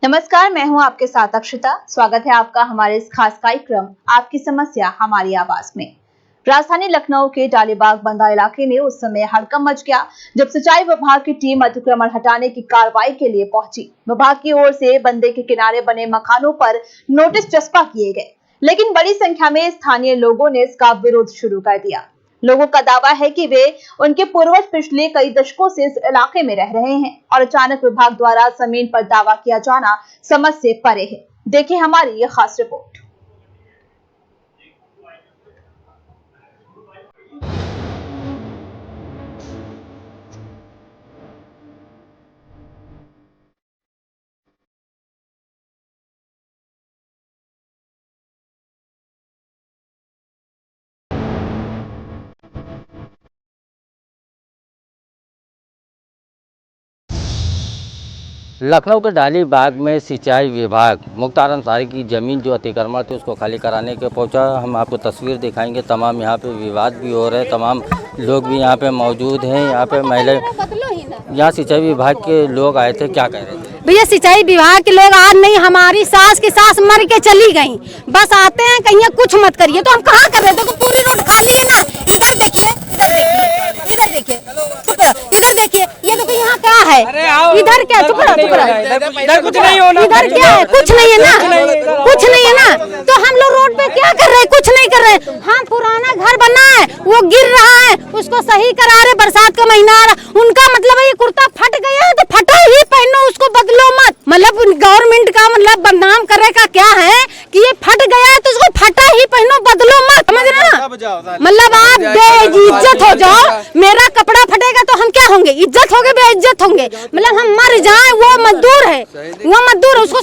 नमस्कार, मैं हूं आपके साथ अक्षिता। स्वागत है आपका हमारे इस खास कार्यक्रम आपकी समस्या हमारी आवाज में। राजधानी लखनऊ के डालीबाग बंदा इलाके में उस समय हड़कंप मच गया जब सिंचाई विभाग की टीम अतिक्रमण हटाने की कार्रवाई के लिए पहुंची। विभाग की ओर से बंदे के किनारे बने मकानों पर नोटिस चस्पा किए गए, लेकिन बड़ी संख्या में स्थानीय लोगों ने इसका विरोध शुरू कर दिया। लोगों का दावा है कि वे उनके पूर्वज पिछले कई दशकों से इस इलाके में रह रहे हैं और अचानक विभाग द्वारा जमीन पर दावा किया जाना समझ से परे है। देखिए हमारी ये खास रिपोर्ट। लखनऊ के डालीबाग में सिंचाई विभाग मुख्तार अंसारी की ज़मीन जो अतिक्रमण थी उसको खाली कराने के पहुंचा। हम आपको तस्वीर दिखाएंगे। तमाम यहाँ पे विवाद भी हो रहे हैं, तमाम लोग भी यहाँ पे मौजूद हैं। यहाँ पे महिला यहाँ सिंचाई विभाग के लोग आए थे, क्या कह रहे थे? भैया सिंचाई विभाग के लोग आज नहीं, हमारी सास की सास मर के चली गई, बस आते हैं कहीं कुछ मत करिए। तो हम कहाँ कर रहे थे? तो पूरी रोड खाली है ना। इधर देखिए, इधर देखिए, इधर देखिए, ये देखो यहाँ क्या है, इधर क्या, चुप रहो, इधर कुछ नहीं होना, इधर क्या है, कुछ नहीं है ना, कुछ नहीं है ना। तो हम लोग रोड पे क्या कर रहे हैं? कुछ नहीं कर रहे। हम पुराना घर बना है, वो गिर रहा है, उसको सही करा रहे। बरसात का महीना आ रहा, उनका मतलब है ये कुर्ता फट गया है तो फटा ही पहनो, उसको बदलो मत। मतलब गवर्नमेंट का मतलब बदनाम करे का क्या है कि ये फट गया है तो उसको फटा ही पहनो, बदलो मत, समझ रहे ना? मतलब आप बेइज्जत हो जाओ, मेरा कपड़ा फटेगा तो हम क्या होंगे? इज्जत होंगे, बेइज्जत होंगे। मतलब हम मर जाए, वो मजदूर है, वो मजदूर है, उसको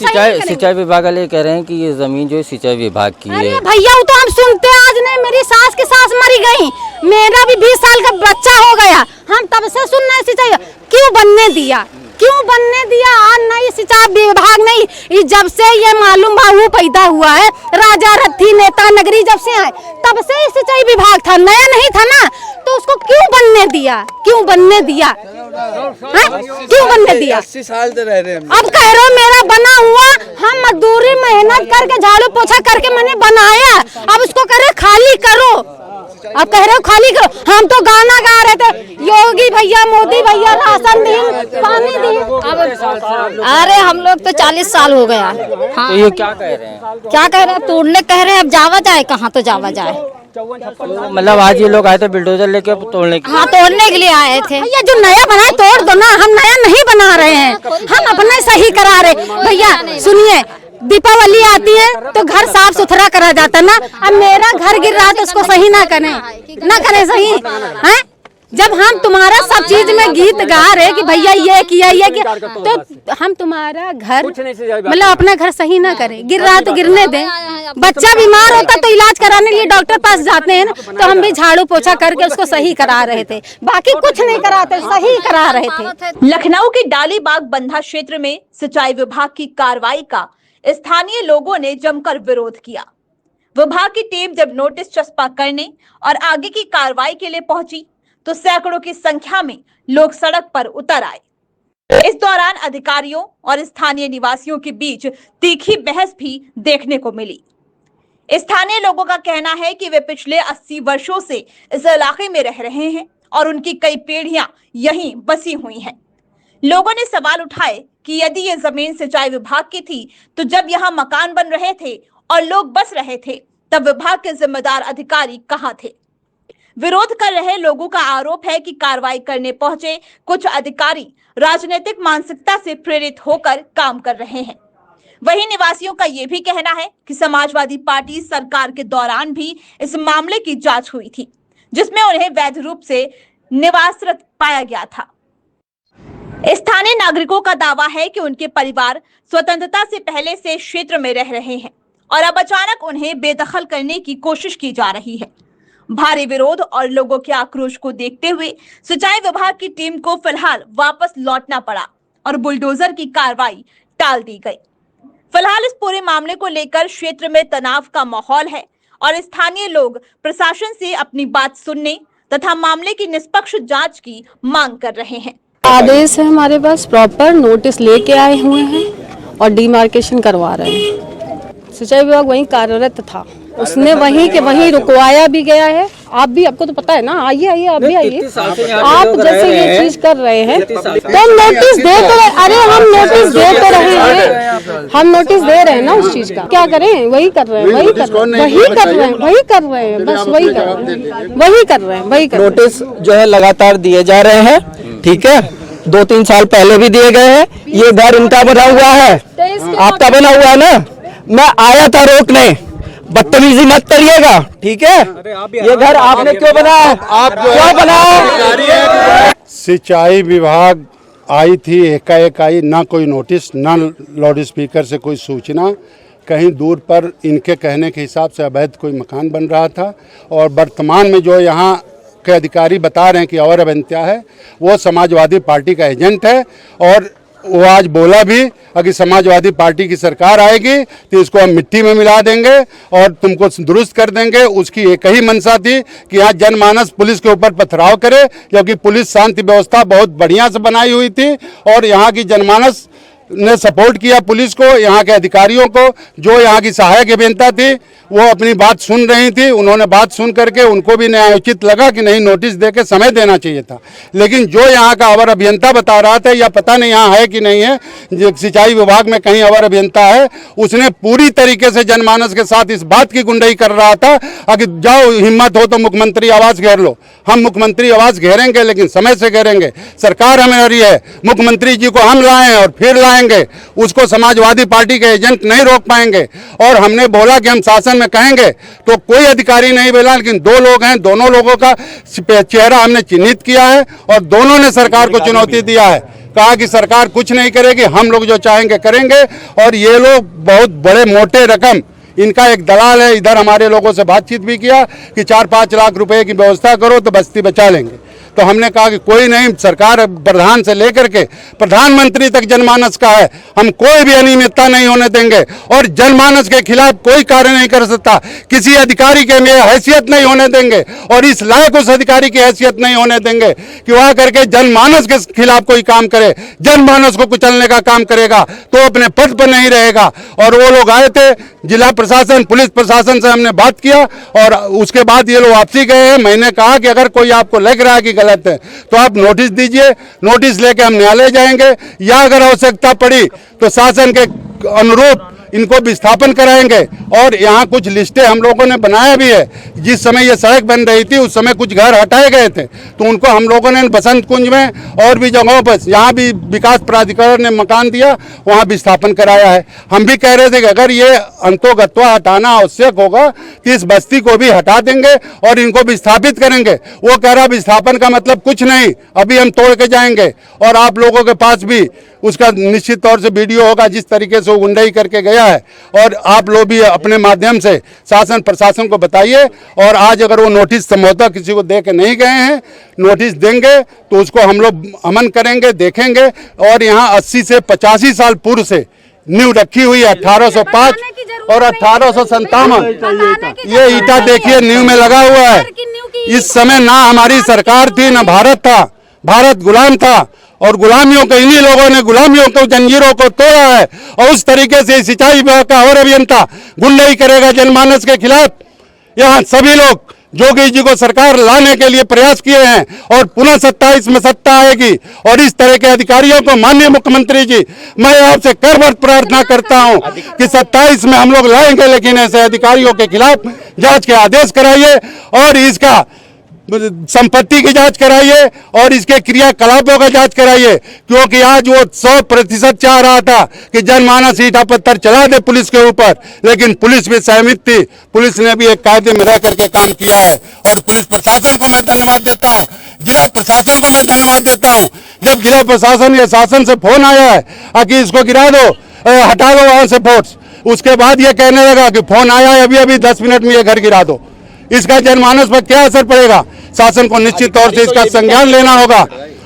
सिंचाई विभाग वाले कह रहे हैं कि ये जमीन जो है सिंचाई विभाग की है। भैया वो तो हम सुनते आज नहीं, मेरी सास की सास मरी गई, मेरा भी 20 साल का बच्चा हो गया, हम तब से सुन रहे सिंचाई क्यों बनने दिया, क्यों बनने दिया? आज नहीं, सिंचाई विभाग नहीं, जब से ये मालूम बाबू पैदा हुआ है, राजा रथी नेता नगरी जब से आए तब से सिंचाई विभाग था, नया नहीं था ना। तो उसको क्यों बनने दिया? क्यों बनने दिया? क्यों बनने दिया? 80 साल से रह रहे हैं। अब कह रहे हो मेरा बना हुआ, हम मजदूरी मेहनत करके झाड़ू पोछा करके मैंने बनाया, अब उसको कह रहे खाली करो। अब कह रहे हो खाली करो। हम तो गाना गा रहे थे, योगी भैया, मोदी भैया राशन दी, पानी दी। अरे हम लोग तो 40 साल हो गया। हाँ। तो ये क्या कह रहे हैं? क्या कह रहे हैं? तोड़ने कह रहे हैं, अब जावा जाए कहाँ? तो जावा जाए। तो मतलब आज ये लोग आए थे बिल्डोजर लेके तोड़ने के? हाँ, तोड़ने के लिए आए थे। भैया जो नया बना तोड़ दो ना, हम नया नहीं बना रहे हैं, हम अपना सही करा रहे। भैया सुनिए, दीपावली आती है तो घर साफ सुथरा करा जाता ना। अब मेरा घर गिर रहा है तो उसको सही ना करें सही है? जब हम तुम्हारा सब चीज में गीत गा रहे कि भैया ये किया ये किया, तो हम तुम्हारा घर मतलब अपना घर सही ना करें। गिर रहा तो गिरने दें। बच्चा बीमार होता तो इलाज कराने के लिए डॉक्टर पास जाते हैं ना, तो हम भी झाड़ू पोछा करके उसको सही करा रहे थे, बाकी कुछ नहीं कराते, सही करा रहे थे। लखनऊ के डालीबाग बंधा क्षेत्र में सिंचाई विभाग की कार्रवाई का स्थानीय लोगों ने जमकर विरोध किया। विभाग की टीम जब नोटिस चस्पा करने और आगे की कार्रवाई के लिए पहुंची तो सैकड़ों की संख्या में लोग सड़क पर उतर आए। इस दौरान अधिकारियों और स्थानीय निवासियों के बीच तीखी बहस भी देखने को मिली। स्थानीय लोगों का कहना है कि वे पिछले 80 वर्षों से इस इलाके में रह रहे हैं और उनकी कई पीढ़ियां यहीं बसी हुई हैं। लोगों ने सवाल उठाए कि यदि ये जमीन सिंचाई विभाग की थी तो जब यहाँ मकान बन रहे थे और लोग बस रहे थे तब विभाग के जिम्मेदार अधिकारी कहाँ थे? विरोध कर रहे लोगों का आरोप है कि कार्रवाई करने पहुंचे कुछ अधिकारी राजनीतिक मानसिकता से प्रेरित होकर काम कर रहे हैं। वहीं निवासियों का यह भी कहना है कि समाजवादी पार्टी सरकार के दौरान भी इस मामले की जांच हुई थी, जिसमें उन्हें वैध रूप से निवासरत पाया गया था। स्थानीय नागरिकों का दावा है कि उनके परिवार स्वतंत्रता से पहले से क्षेत्र में रह रहे हैं और अब अचानक उन्हें बेदखल करने की कोशिश की जा रही है। भारी विरोध और लोगों के आक्रोश को देखते हुए सिंचाई विभाग की टीम को फिलहाल वापस लौटना पड़ा और बुलडोजर की कार्रवाई टाल दी गई। फिलहाल इस पूरे मामले को लेकर क्षेत्र में तनाव का माहौल है और स्थानीय लोग प्रशासन से अपनी बात सुनने तथा मामले की निष्पक्ष जांच की मांग कर रहे हैं। आदेश है हमारे पास, प्रॉपर नोटिस लेके आए हुए हैं और डिमार्केशन करवा रहे हैं। सिंचाई विभाग वहीं कार्यरत था, उसने वहीं के वहीं रुकवाया भी गया है। आप भी, आपको तो पता है ना, आइए आइए आप भी आइए। आप जैसे ये चीज कर रहे हैं तो नोटिस दे तो रहे, अरे हम नोटिस दे तो रहे हैं, हम नोटिस दे रहे हैं ना उस चीज का। क्या करें, वही कर रहे हैं, वही कर रहे हैं, वही कर रहे हैं, वही कर रहे हैं, बस वही कर रहे हैं, वही कर रहे हैं, वही कर रहे हैं। नोटिस जो है लगातार दिए जा रहे हैं, ठीक है। 2-3 साल पहले भी दिए गए हैं। ये घर इनका बना हुआ है, आपका बना हुआ है ना। मैं आया था रोकने, बदतमीजी मत करिएगा, ठीक है। ये घर आपने क्यों बनाया, आप क्यों बनाया? सिंचाई विभाग आई थी, एकाएक आई, ना कोई नोटिस, ना लाउड स्पीकर से कोई सूचना। कहीं दूर पर इनके कहने के हिसाब से अवैध कोई मकान बन रहा था। और वर्तमान में जो यहाँ के अधिकारी बता रहे हैं कि और अभियंता है, वो समाजवादी पार्टी का एजेंट है। और वो आज बोला भी, अगर समाजवादी पार्टी की सरकार आएगी तो इसको हम मिट्टी में मिला देंगे और तुमको दुरुस्त कर देंगे। उसकी एक ही मंशा थी कि यहाँ जनमानस पुलिस के ऊपर पथराव करे, क्योंकि पुलिस शांति व्यवस्था बहुत बढ़िया से बनाई हुई थी और यहाँ की जनमानस ने सपोर्ट किया पुलिस को, यहाँ के अधिकारियों को। जो यहाँ की सहायक अभियंता थी वो अपनी बात सुन रही थी, उन्होंने बात सुन करके उनको भी न्यायोचित लगा कि नहीं, नोटिस देके समय देना चाहिए था। लेकिन जो यहाँ का अवर अभियंता बता रहा था, या पता नहीं यहाँ है कि नहीं है, जो सिंचाई विभाग में कहीं अवर अभियंता है, उसने पूरी तरीके से जनमानस के साथ इस बात की गुंडाई कर रहा था कि जाओ, हिम्मत हो तो मुख्यमंत्री आवास घेर लो। हम मुख्यमंत्री आवास घेरेंगे, लेकिन समय से घेरेंगे। सरकार हमें आ रही है, मुख्यमंत्री जी को हम लाएं और फिर लाएंगे, उसको समाजवादी पार्टी के एजेंट नहीं रोक पाएंगे। और हमने बोला कि हम शासन में कहेंगे, तो कोई अधिकारी नहीं बोला। लेकिन 2 लोग हैं, दोनों लोगों का चेहरा हमने चिन्हित किया है और दोनों ने सरकार को चुनौती दिया है, कहा कि सरकार कुछ नहीं करेगी, हम लोग जो चाहेंगे करेंगे। और ये लोग बहुत बड़े मोटे रकम, इनका एक दलाल है, इधर हमारे लोगों से बातचीत भी किया कि 4-5 लाख रुपए की व्यवस्था करो तो बस्ती बचा लेंगे। तो हमने कहा कि कोई नहीं, सरकार प्रधान से लेकर के प्रधानमंत्री तक जनमानस का है, हम कोई भी अनियमितता नहीं होने देंगे। और जनमानस के खिलाफ कोई कार्य नहीं कर सकता, किसी अधिकारी के में हैसियत नहीं होने देंगे और इस लायक उस अधिकारी की हैसियत नहीं होने देंगे कि वह करके जनमानस के खिलाफ कोई काम करे, जनमानस को कुचलने का काम करेगा तो अपने पद पर नहीं रहेगा। और वो लोग आए थे, जिला प्रशासन, पुलिस प्रशासन से हमने बात किया और उसके बाद ये लोग वापसी गए हैं। मैंने कहा कि अगर कोई आपको लग रहा है कि गलत है तो आप नोटिस दीजिए, नोटिस लेके हम न्यायालय जाएंगे, या अगर आवश्यकता पड़ी तो शासन के अनुरूप इनको विस्थापन कराएंगे। और यहाँ कुछ लिस्टें हम लोगों ने बनाया भी है, जिस समय ये सड़क बन रही थी उस समय कुछ घर हटाए गए थे, तो उनको हम लोगों ने बसंत कुंज में और भी जगहों पर, यहाँ भी विकास प्राधिकरण ने मकान दिया, वहाँ विस्थापन कराया है। हम भी कह रहे थे कि अगर ये अंतोगत्वा हटाना आवश्यक होगा तो इस बस्ती को भी हटा देंगे और इनको विस्थापित करेंगे। वो कह रहा विस्थापन का मतलब कुछ नहीं, अभी हम तोड़ के जाएंगे। और आप लोगों के पास भी उसका निश्चित तौर से वीडियो होगा, जिस तरीके से वो गुंडाई करके गया है। और आप लोग भी अपने माध्यम से शासन प्रशासन को बताइए। और आज अगर वो नोटिस संभवतः किसी को दे के नहीं गए हैं, नोटिस देंगे तो उसको हम लोग अमन करेंगे, देखेंगे। और यहाँ 80 से 85 साल पूर्व से नींव रखी हुई है, 1805 और 1857। ये ईटा देखिए नींव में लगा हुआ है। इस समय ना हमारी सरकार थी, ना भारत था, भारत गुलाम था और गुलामियों को, इन्हीं लोगों ने गुलामियों को, जंजीरों को तोड़ा है। और उस तरीके से सिंचाई विभाग का और अभियंता गुंडाई करेगा जनमानस के खिलाफ। यहाँ सभी लोग जोगी जी को सरकार लाने के लिए प्रयास किए हैं और पुनः 27 में सत्ता आएगी। और इस तरह के अधिकारियों को, माननीय मुख्यमंत्री जी, मैं आपसे करबद्ध प्रार्थना करता हूं कि 27 में हम लोग लाएंगे, लेकिन ऐसे अधिकारियों के खिलाफ जांच के आदेश कराइए और इसका संपत्ति की जांच कराइए और इसके क्रियाकलापों का जांच कराइए। क्योंकि आज वो 100% चाह रहा था कि जनमानस ईटा पत्थर चला दे पुलिस के ऊपर, लेकिन पुलिस भी सहमत थी। पुलिस ने भी एक कायदे में रह करके काम किया है और पुलिस प्रशासन को मैं धन्यवाद देता हूँ, जिला प्रशासन को मैं धन्यवाद देता हूँ। जब जिला प्रशासन या शासन से फोन आया है कि इसको गिरा दो, हटा दो वहां से फोर्स, उसके बाद ये कहने लगा कि फोन आया है अभी 10 मिनट में ये घर गिरा दो। इसका जनमानस पर क्या असर पड़ेगा? शासन को निश्चित तौर से इसका संज्ञान लेना होगा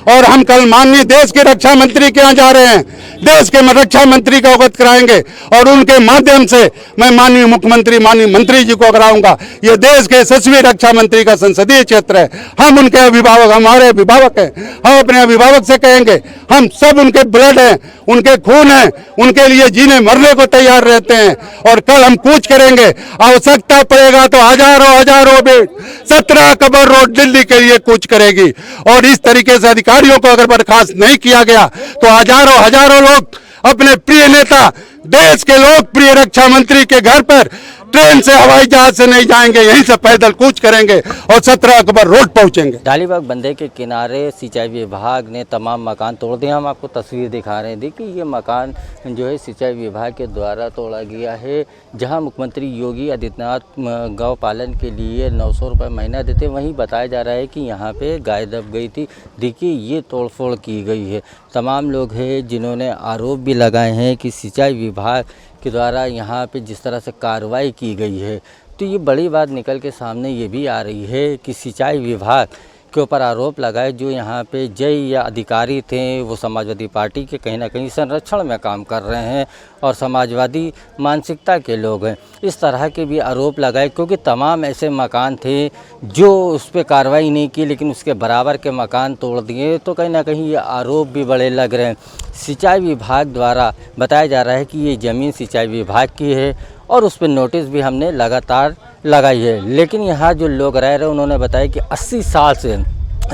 और हम कल माननीय देश के रक्षा मंत्री के यहाँ जा रहे हैं, देश के रक्षा मंत्री को अवगत कराएंगे और उनके माध्यम से मैं माननीय मुख्यमंत्री, माननीय मंत्री जी को कराऊंगा। ये देश के यशस्वी रक्षा मंत्री का संसदीय क्षेत्र है, हम उनके अभिभावक, हमारे अभिभावक हैं, हम अपने अभिभावक से कहेंगे, हम सब उनके ब्लड हैं, उनके खून हैं, उनके लिए जीने मरने को तैयार रहते हैं। और कल हम कूच करेंगे, आवश्यकता पड़ेगा तो हजारों बेट 17 अक्टूबर रोड दिल्ली के लिए कूच करेगी। और इस तरीके से अधिकारियों को अगर बर्खास्त नहीं किया गया तो हजारों लोग अपने प्रिय नेता, देश के लोकप्रिय रक्षा मंत्री के घर पर ट्रेन से, हवाई जहाज से नहीं जाएंगे, यहीं से पैदल कूच करेंगे और 17 अक्टूबर रोड पहुंचेंगे। डालीबाग बंदे के किनारे सिंचाई विभाग ने तमाम मकान तोड़ दिए। हम आपको तस्वीर दिखा रहे हैं। देखिए ये मकान जो है सिंचाई विभाग के द्वारा तोड़ा गया है। जहां मुख्यमंत्री योगी आदित्यनाथ गौ पालन के लिए 900 रुपये महीना देते, वहीं बताया जा रहा है कि यहाँ पे गाय दब गई थी। देखिए ये तोड़फोड़ की गई है। तमाम लोग हैं जिन्होंने आरोप भी लगाए हैं कि सिंचाई विभाग के द्वारा यहाँ पे जिस तरह से कार्रवाई की गई है, तो ये बड़ी बात निकल के सामने ये भी आ रही है कि सिंचाई विभाग के ऊपर आरोप लगाए जो यहाँ पे जय या अधिकारी थे वो समाजवादी पार्टी के कहीं ना कहीं संरक्षण में काम कर रहे हैं और समाजवादी मानसिकता के लोग हैं। इस तरह के भी आरोप लगाए क्योंकि तमाम ऐसे मकान थे जो उस पर कार्रवाई नहीं की लेकिन उसके बराबर के मकान तोड़ दिए, तो कहीं ना कहीं ये आरोप भी बड़े लग रहे हैं। सिंचाई विभाग द्वारा बताया जा रहा है कि ये ज़मीन सिंचाई विभाग की है और उस पर नोटिस भी हमने लगातार लगाई है। लेकिन यहाँ जो लोग रह रहे हैं उन्होंने बताया कि 80 साल से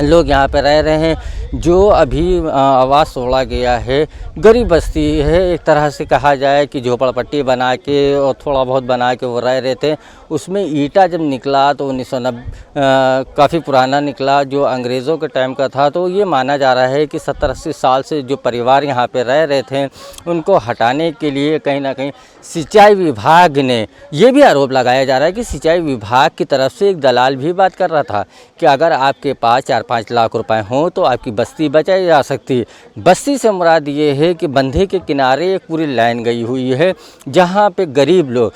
लोग यहाँ पे रह रहे हैं। जो अभी आवास तोड़ा गया है गरीब बस्ती है, एक तरह से कहा जाए कि झोपड़पट्टी बना के और थोड़ा बहुत बना के वो रह रहे थे। उसमें ईटा जब निकला तो 1990 काफ़ी पुराना निकला, जो अंग्रेज़ों के टाइम का था। तो ये माना जा रहा है कि 70-80 साल से जो परिवार यहाँ पे रह रहे थे उनको हटाने के लिए कहीं ना कहीं सिंचाई विभाग ने, ये भी आरोप लगाया जा रहा है कि सिंचाई विभाग की तरफ से एक दलाल भी बात कर रहा था कि अगर आपके पास 4-5 लाख रुपए हों तो आपकी बस्ती बचाई जा सकती है। बस्ती से मुराद ये है कि बंधे के किनारे एक पूरी लाइन गई हुई है जहाँ पे गरीब लोग,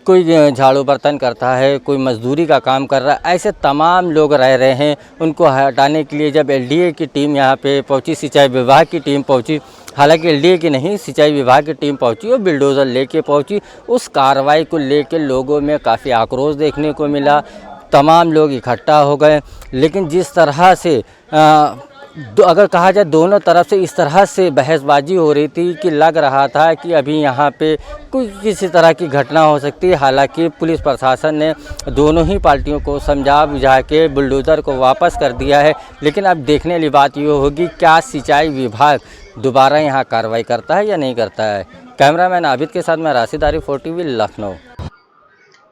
कोई झाड़ू बर्तन करता है, कोई मजदूरी का काम कर रहा है, ऐसे तमाम लोग रह रहे हैं। उनको हटाने के लिए जब एलडीए की टीम यहाँ पे पहुँची, सिंचाई विभाग की टीम पहुँची, हालांकि एलडीए की नहीं सिंचाई विभाग की टीम पहुँची और बिल्डोज़र लेके पहुँची, उस कार्रवाई को लेकर लोगों में काफ़ी आक्रोश देखने को मिला। तमाम लोग इकट्ठा हो गए। लेकिन जिस तरह से अगर कहा जाए दोनों तरफ से इस तरह से बहसबाजी हो रही थी कि लग रहा था कि अभी यहाँ पे कोई किसी तरह की घटना हो सकती है। हालांकि पुलिस प्रशासन ने दोनों ही पार्टियों को समझा बुझा के बुलडोज़र को वापस कर दिया है। लेकिन अब देखने वाली बात ये होगी क्या सिंचाई विभाग दोबारा यहाँ कार्रवाई करता है या नहीं करता है। कैमरामैन आबिद के साथ मैं राशिद आरिफ, 4TV लखनऊ।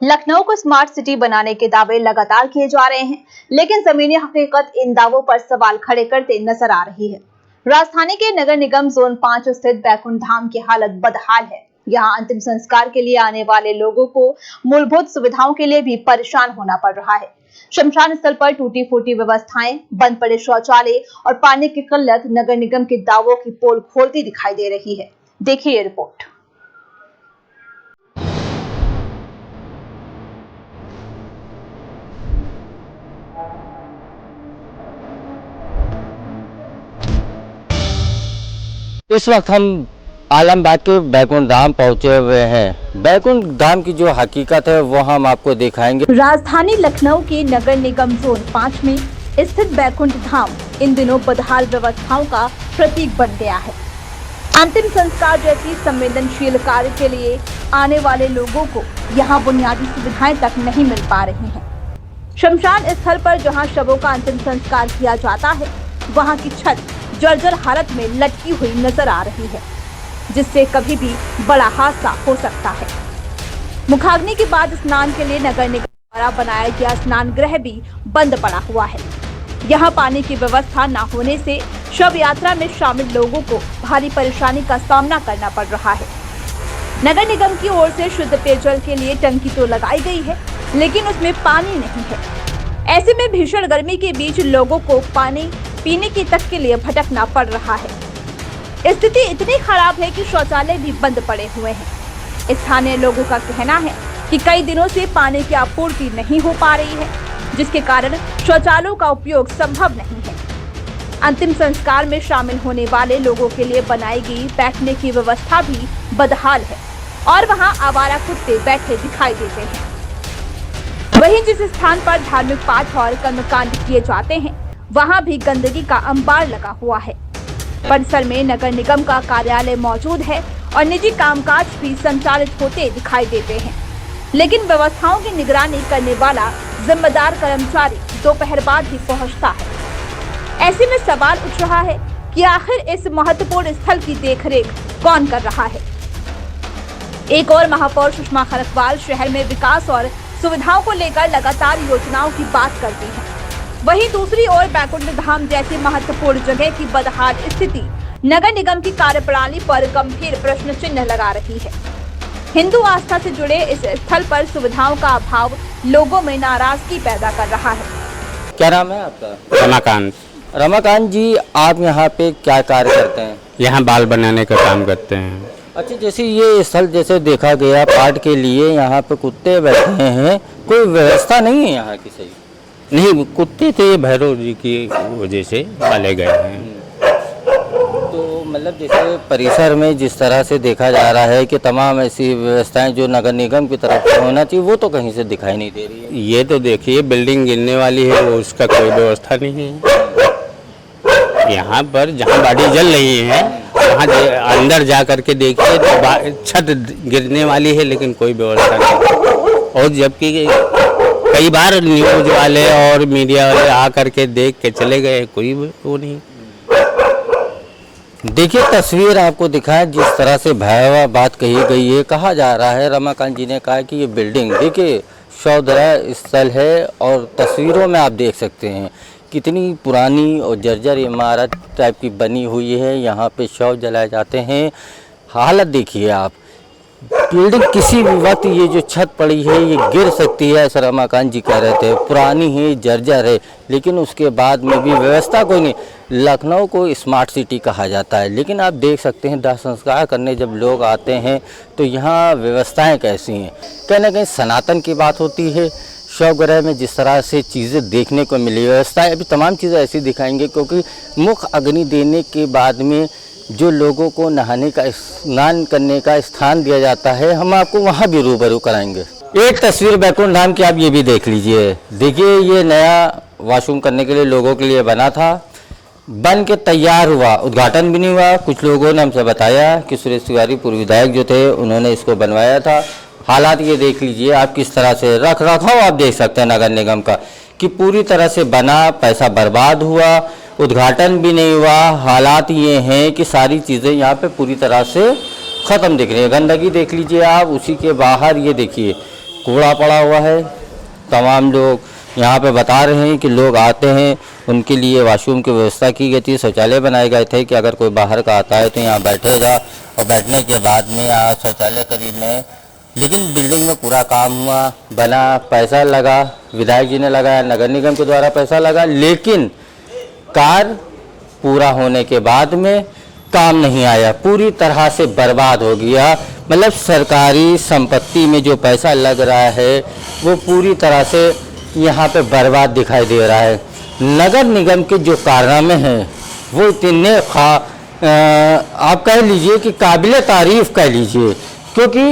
लखनऊ को स्मार्ट सिटी बनाने के दावे लगातार किए जा रहे हैं, लेकिन ज़मीनी हकीकत इन दावों पर सवाल खड़े करते नजर आ रही है। राजधानी के नगर निगम जोन 5 स्थित बैकुंठ धाम की हालत बदहाल है। यहाँ अंतिम संस्कार के लिए आने वाले लोगों को मूलभूत सुविधाओं के लिए भी परेशान होना पड़ रहा है। शमशान स्थल पर टूटी फूटी व्यवस्थाएं, बंद पड़े शौचालय और पानी की किल्लत नगर निगम के दावों की पोल खोलती दिखाई दे रही है। देखिए ये रिपोर्ट। इस वक्त हम आलमबाग के बैकुंठ धाम पहुंचे हुए हैं। बैकुंठ धाम की जो हकीकत है वो हम आपको दिखाएंगे। राजधानी लखनऊ के नगर निगम जोन 5 में स्थित बैकुंठ धाम इन दिनों बदहाल व्यवस्थाओं का प्रतीक बन गया है। अंतिम संस्कार जैसी संवेदनशील कार्य के लिए आने वाले लोगों को यहाँ बुनियादी सुविधाएं तक नहीं मिल पा रही हैं। शमशान स्थल पर जहाँ शवों का अंतिम संस्कार किया जाता है, वहाँ की छत जर्जर हालत में लटकी हुई नजर आ रही है, जिससे कभी भी बड़ा हादसा हो सकता है। मुखाग्नि के बाद स्नान के लिए नगर निगम द्वारा बनाया गया स्नान गृह भी बंद पड़ा हुआ है। यहाँ पानी की व्यवस्था न होने से शव यात्रा में शामिल लोगों को भारी परेशानी का सामना करना पड़ रहा है। नगर निगम की ओर से शुद्ध पेयजल के लिए टंकी तो लगाई गई है, लेकिन उसमें पानी नहीं है। ऐसे में भीषण गर्मी के बीच लोगों को पानी पीने की तक के लिए भटकना पड़ रहा है। स्थिति इतनी खराब है कि शौचालय भी बंद पड़े हुए हैं। स्थानीय लोगों का कहना है कि कई दिनों से पानी की आपूर्ति नहीं हो पा रही है, जिसके कारण शौचालयों का उपयोग संभव नहीं है। अंतिम संस्कार में शामिल होने वाले लोगों के लिए बनाई गई बैठने की व्यवस्था भी बदहाल है और वहां आवारा कुत्ते बैठे दिखाई देते हैं। वहीं जिस स्थान पर धार्मिक पाठ और कर्मकांड किए जाते हैं वहां भी गंदगी का अंबार लगा हुआ है। परिसर में नगर निगम का कार्यालय मौजूद है और निजी कामकाज भी संचालित होते दिखाई देते हैं, लेकिन व्यवस्थाओं की निगरानी करने वाला जिम्मेदार कर्मचारी दोपहर बाद ही पहुंचता है। ऐसे में सवाल उठ रहा है कि आखिर इस महत्वपूर्ण स्थल की देखरेख कौन कर रहा है। एक और महापौर सुषमा खरकवाल शहर में विकास और सुविधाओं को लेकर लगातार योजनाओं की बात करती हैं। वहीं दूसरी ओर बैकुंठ धाम जैसी महत्वपूर्ण जगह की बदहाल स्थिति नगर निगम की कार्यप्रणाली पर गंभीर प्रश्न चिन्ह लगा रही है। हिंदू आस्था से जुड़े इस स्थल पर सुविधाओं का अभाव लोगों में नाराजगी पैदा कर रहा है। क्या नाम है आपका? रमाकांत। रमाकांत जी, आप यहाँ पे क्या कार्य करते हैं? यहाँ बाल बनाने का काम करते हैं। अच्छा, जैसे ये स्थल जैसे देखा गया पाठ के लिए यहाँ पे कुत्ते बैठे हैं, कोई व्यवस्था नहीं है यहाँ की सही? नहीं, कुत्ते थे भैरव जी की वजह से पाले गए हैं। तो मतलब जैसे परिसर में जिस तरह से देखा जा रहा है कि तमाम ऐसी व्यवस्थाएं जो नगर निगम की तरफ से होना चाहिए वो तो कहीं से दिखाई नहीं दे रही है। ये तो देखिए बिल्डिंग गिरने वाली है, वो उसका कोई व्यवस्था नहीं है। यहाँ पर जहाँ गाड़ी जल रही है वहाँ अंदर जा करके देखिए तो छत गिरने वाली है लेकिन कोई व्यवस्था नहीं। और जबकि कई बार न्यूज वाले और मीडिया वाले आ करके देख के चले गए, कोई वो नहीं। देखिए तस्वीर आपको दिखाएं जिस तरह से भयावह बात कही गई है। कहा जा रहा है, रमाकांत जी ने कहा कि ये बिल्डिंग देखिए शवदह स्थल है और तस्वीरों में आप देख सकते हैं कितनी पुरानी और जर्जर इमारत टाइप की बनी हुई है। यहाँ पे शव जलाए जाते हैं। हालत देखिए आप, बिल्डिंग किसी भी वक्त ये जो छत पड़ी है ये गिर सकती है, ऐसा रमाकांत जी कह रहे थे। पुरानी है, जर्जर है, लेकिन उसके बाद में भी व्यवस्था कोई नहीं। लखनऊ को स्मार्ट सिटी कहा जाता है, लेकिन आप देख सकते हैं दाह संस्कार करने जब लोग आते हैं तो यहाँ व्यवस्थाएं कैसी हैं। कहीं ना कहीं सनातन की बात होती है। शवगृह में जिस तरह से चीज़ें देखने को मिली, व्यवस्थाएं अभी तमाम चीज़ें ऐसी दिखाएंगे क्योंकि मुख्य अग्नि देने के बाद में जो लोगों को नहाने का, स्नान करने का स्थान दिया जाता है, हम आपको वहाँ भी रूबरू कराएंगे। एक तस्वीर बैकुंठ धाम की आप ये भी देख लीजिए। देखिए ये नया वॉशरूम करने के लिए लोगों के लिए बना था, बन के तैयार हुआ, उद्घाटन भी नहीं हुआ। कुछ लोगों ने हमसे बताया कि सुरेश तिवारी पूर्व विधायक जो थे उन्होंने इसको बनवाया था। हालात ये देख लीजिए आप किस तरह से रख रखाव आप देख सकते हैं नगर निगम का कि पूरी तरह से बना, पैसा बर्बाद हुआ, उद्घाटन भी नहीं हुआ। हालात ये हैं कि सारी चीज़ें यहाँ पे पूरी तरह से ख़त्म दिख रही है। गंदगी देख लीजिए आप, उसी के बाहर ये देखिए कूड़ा पड़ा हुआ है। तमाम लोग यहाँ पे बता रहे हैं कि लोग आते हैं उनके लिए वॉशरूम की व्यवस्था की गई थी, शौचालय बनाए गए थे कि अगर कोई बाहर का आता है तो यहाँ बैठेगा और बैठने के बाद में यहाँ शौचालय करीब में। लेकिन बिल्डिंग में पूरा काम हुआ, बना, पैसा लगा, विधायक जी ने लगाया, नगर निगम के द्वारा पैसा लगा, लेकिन कार्य पूरा होने के बाद में काम नहीं आया, पूरी तरह से बर्बाद हो गया। मतलब सरकारी संपत्ति में जो पैसा लग रहा है वो पूरी तरह से यहाँ पे बर्बाद दिखाई दे रहा है। नगर निगम के जो कारनामे हैं वो इतने आप कह लीजिए कि काबिले तारीफ कह लीजिए, क्योंकि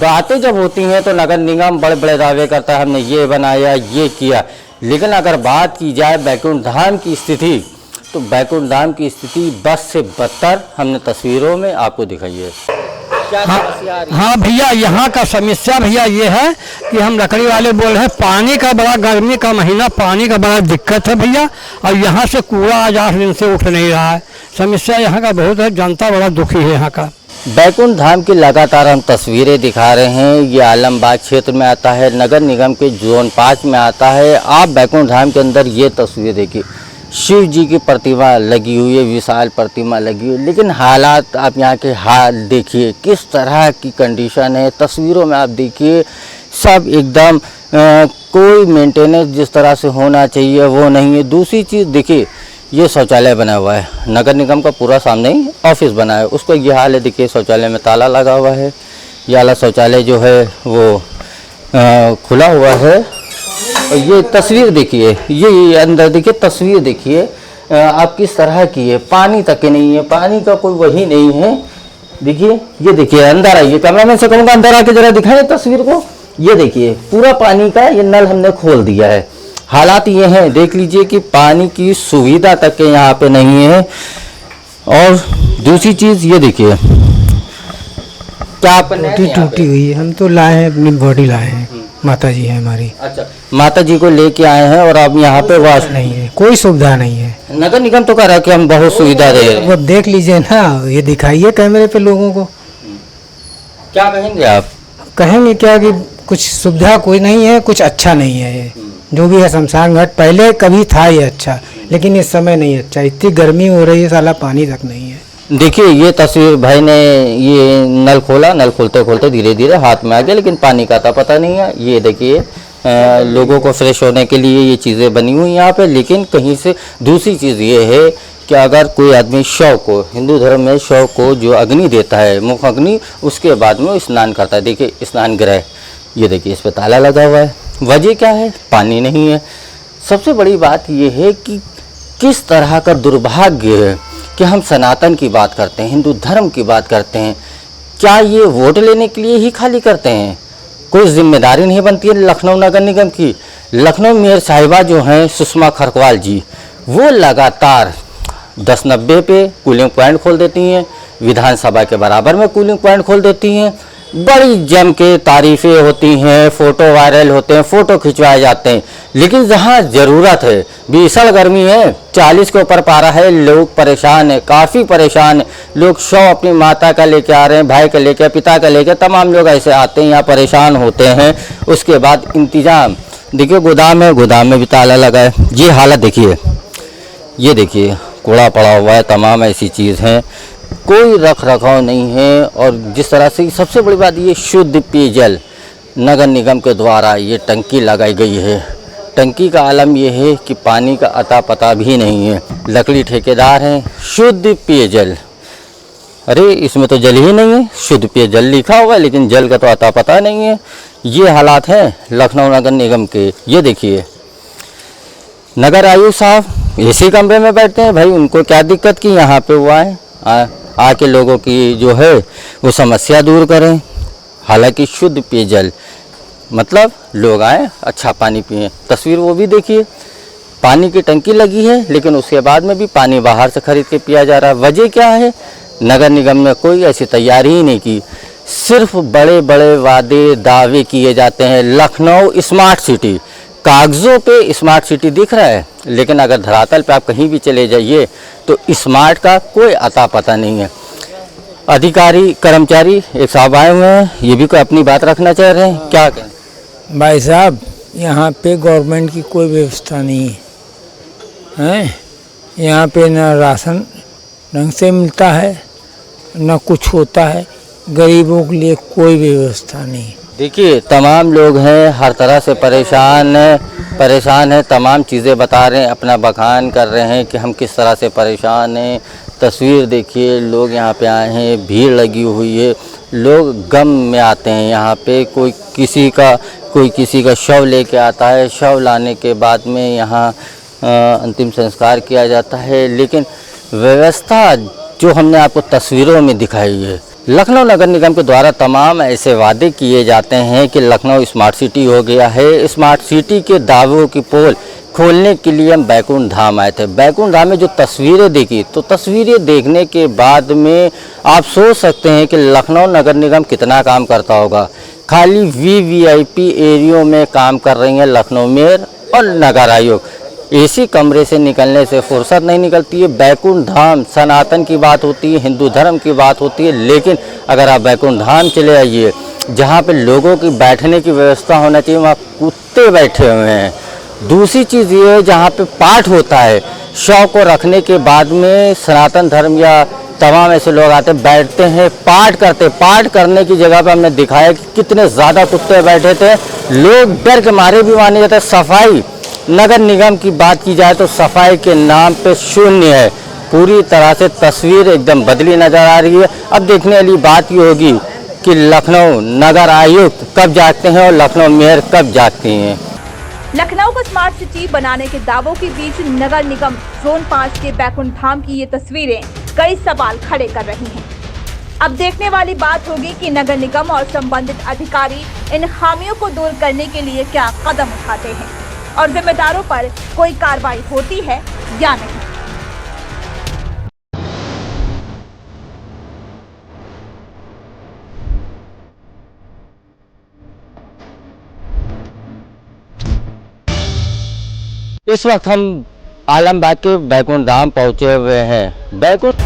बातें जब होती हैं तो नगर निगम बड़े बड़े दावे करता है हमने ये बनाया, ये किया, लेकिन अगर बात की जाए बैकुंठ धाम की स्थिति तो बैकुंठ धाम की स्थिति बस से बदतर हमने तस्वीरों में आपको दिखाई है। क्या समस्या आ रही है? हाँ भैया, यहाँ का समस्या भैया ये है कि हम लकड़ी वाले बोल रहे हैं पानी का बड़ा, गर्मी का महीना पानी का बड़ा दिक्कत है भैया, और यहाँ से कूड़ा आज 8 दिन से उठ नहीं रहा है। समस्या यहाँ का बहुत है, जनता बड़ा दुखी है यहाँ का। बैकुंठ धाम की लगातार हम तस्वीरें दिखा रहे हैं। ये आलमबाग क्षेत्र में आता है, नगर निगम के जोन 5 में आता है। आप बैकुंठ धाम के अंदर ये तस्वीर देखिए, शिव जी की प्रतिमा लगी हुई है, विशाल प्रतिमा लगी हुई है, लेकिन हालात आप यहाँ के हाल देखिए किस तरह की कंडीशन है। तस्वीरों में आप देखिए सब एकदम कोई मेंटेनेंस जिस तरह से होना चाहिए वो नहीं है। दूसरी चीज़ देखिए, ये शौचालय बना हुआ है, नगर निगम का पूरा सामने ही ऑफिस बना है, उसको ये हाल है। देखिए शौचालय में ताला लगा हुआ है, ये वाला शौचालय जो है वो खुला हुआ है। और ये तस्वीर देखिए, ये अंदर देखिए तस्वीर देखिए, आप किस तरह की है, पानी तक के नहीं है, पानी का कोई वही नहीं है। देखिए, ये देखिए, अंदर आइए, कैमरामैन से कहूँगा अंदर आके जरा दिखाएं तस्वीर को। ये देखिए, पूरा पानी का ये नल हमने खोल दिया है। हालात ये हैं, देख लीजिए कि पानी की सुविधा तक के यहाँ पे नहीं है। और दूसरी चीज़ ये देखिए, क्या आप टूटी हुई है। हम तो लाए हैं, अपनी बॉडी लाए हैं, माता जी है हमारी। अच्छा, माता जी को लेके आए हैं और अब यहाँ पे वास नहीं है, कोई सुविधा नहीं है। नगर निगम तो कह रहा है कि हम बहुत सुविधा दे रहे हैं। वो देख लीजिए ना, ये दिखाइए कैमरे पे लोगों को। क्या कहेंगे आप? कहेंगे क्या कि कुछ सुविधा कोई नहीं है, कुछ अच्छा नहीं है। ये जो भी है शमशान घाट पहले कभी था ये अच्छा, लेकिन इस समय नहीं अच्छा। इतनी गर्मी हो रही है, साला पानी तक नहीं है। देखिए, ये तस्वीर भाई ने ये नल खोला, नल खोलते खोलते धीरे धीरे हाथ में आ गया, लेकिन पानी का था पता नहीं है। ये देखिए, लोगों को फ्रेश होने के लिए ये चीज़ें बनी हुई यहाँ पे। लेकिन कहीं से दूसरी चीज़ ये है कि अगर कोई आदमी शव को, हिंदू धर्म में शव को जो अग्नि देता है, मुख अग्नि, उसके बाद में वो स्नान करता है। देखिए, स्नान गृह, ये देखिए, इस पर ताला लगा हुआ है। वजह क्या है? पानी नहीं है। सबसे बड़ी बात ये है कि किस तरह का दुर्भाग्य है कि हम सनातन की बात करते हैं, हिंदू धर्म की बात करते हैं। क्या ये वोट लेने के लिए ही खाली करते हैं? कोई जिम्मेदारी नहीं बनती है लखनऊ नगर निगम की। लखनऊ मेयर साहिबा जो हैं सुषमा खरकवाल जी, वो लगातार 10-90 पे कूलिंग पॉइंट खोल देती हैं, विधानसभा के बराबर में कूलिंग पॉइंट खोल देती हैं। बड़ी जम के तारीफ़ें होती हैं, फ़ोटो वायरल होते हैं, फ़ोटो खिंचवाए जाते हैं। लेकिन जहाँ ज़रूरत है, भीषण गर्मी है, 40 के ऊपर पारा है, लोग परेशान हैं, काफ़ी परेशान हैं। लोग शव अपनी माता का लेके आ रहे हैं, भाई का लेके, पिता का लेके, तमाम लोग ऐसे आते हैं, यहाँ परेशान होते हैं। उसके बाद इंतज़ाम, देखिए गोदाम है, गोदाम में भी ताला लगा है। ये हालत देखिए, ये देखिए, कूड़ा पड़ा हुआ है, तमाम ऐसी चीज़ हैं, कोई रख रखाव नहीं है। और जिस तरह से सबसे बड़ी बात, ये शुद्ध पेयजल नगर निगम के द्वारा ये टंकी लगाई गई है। टंकी का आलम ये है कि पानी का अता पता भी नहीं है। लकड़ी ठेकेदार हैं, शुद्ध पेयजल, अरे इसमें तो जल ही नहीं है। शुद्ध पेयजल लिखा हुआ है, लेकिन जल का तो अता पता नहीं है। ये हालात हैं लखनऊ नगर निगम के। ये देखिए, नगर आयुक्त साहब इसी कमरे में बैठते हैं, भाई उनको क्या दिक्कत की यहाँ पे हुआ है, आके लोगों की जो है वो समस्या दूर करें। हालांकि शुद्ध पेयजल मतलब लोग आए, अच्छा पानी पिए। तस्वीर वो भी देखिए, पानी की टंकी लगी है, लेकिन उसके बाद में भी पानी बाहर से खरीद के पिया जा रहा है। वजह क्या है? नगर निगम ने कोई ऐसी तैयारी ही नहीं की। सिर्फ बड़े बड़े वादे दावे किए जाते हैं। लखनऊ स्मार्ट सिटी, कागज़ों पे स्मार्ट सिटी दिख रहा है, लेकिन अगर धरातल पे आप कहीं भी चले जाइए तो स्मार्ट का कोई अता पता नहीं है। अधिकारी कर्मचारी एक साहब आए हुए हैं, ये भी कोई अपनी बात रखना चाह रहे हैं, क्या कहें? भाई साहब, यहाँ पे गवर्नमेंट की कोई व्यवस्था नहीं है। यहाँ पे ना राशन ढंग से मिलता है, ना कुछ होता है। गरीबों के लिए कोई व्यवस्था नहीं। देखिए, तमाम लोग हैं, हर तरह से परेशान हैं, तमाम चीज़ें बता रहे हैं, अपना बखान कर रहे हैं कि हम किस तरह से परेशान हैं। तस्वीर देखिए, लोग यहाँ पे आए हैं, भीड़ लगी हुई है, लोग गम में आते हैं यहाँ पे। कोई किसी का शव लेके आता है, शव लाने के बाद में यहाँ अंतिम संस्कार किया जाता है। लेकिन व्यवस्था जो हमने आपको तस्वीरों में दिखाई है, लखनऊ नगर निगम के द्वारा तमाम ऐसे वादे किए जाते हैं कि लखनऊ स्मार्ट सिटी हो गया है। स्मार्ट सिटी के दावों की पोल खोलने के लिए हम बैकुंठ धाम आए थे। बैकुंठ धाम में जो तस्वीरें देखी, तो तस्वीरें देखने के बाद में आप सोच सकते हैं कि लखनऊ नगर निगम कितना काम करता होगा। खाली वीवीआईपी एरियो में काम कर रही हैं लखनऊ मेयर और नगर आयुक्त। एसी कमरे से निकलने से फुर्सत नहीं निकलती है। बैकुंठ धाम, सनातन की बात होती है, हिंदू धर्म की बात होती है, लेकिन अगर आप बैकुंठ धाम चले आइए, जहाँ पे लोगों की बैठने की व्यवस्था होना चाहिए, वहाँ कुत्ते बैठे हुए हैं। दूसरी चीज़ ये है, जहाँ पे पाठ होता है, शव को रखने के बाद में सनातन धर्म या तमाम ऐसे लोग आते बैठते हैं, पाठ करते। पाठ करने की जगह पे हमने दिखाया कि कितने ज़्यादा कुत्ते बैठे थे। लोग डर के मारे भी माने जाते। सफाई, नगर निगम की बात की जाए तो सफाई के नाम पे शून्य है। पूरी तरह से तस्वीर एकदम बदली नज़र आ रही है। अब देखने वाली बात ये होगी कि लखनऊ नगर आयुक्त कब जागते हैं और लखनऊ मेयर कब जागती हैं। लखनऊ को स्मार्ट सिटी बनाने के दावों के बीच नगर निगम जोन 5 के बैकुंठ धाम की ये तस्वीरें कई सवाल खड़े कर रही हैं। अब देखने वाली बात होगी कि नगर निगम और संबंधित अधिकारी इन खामियों को दूर करने के लिए क्या कदम उठाते हैं और जिम्मेदारों पर कोई कार्रवाई होती है या नहीं। इस वक्त हम आलमबाग के बैकुंठ धाम पहुंचे हुए हैं। बैकुंठ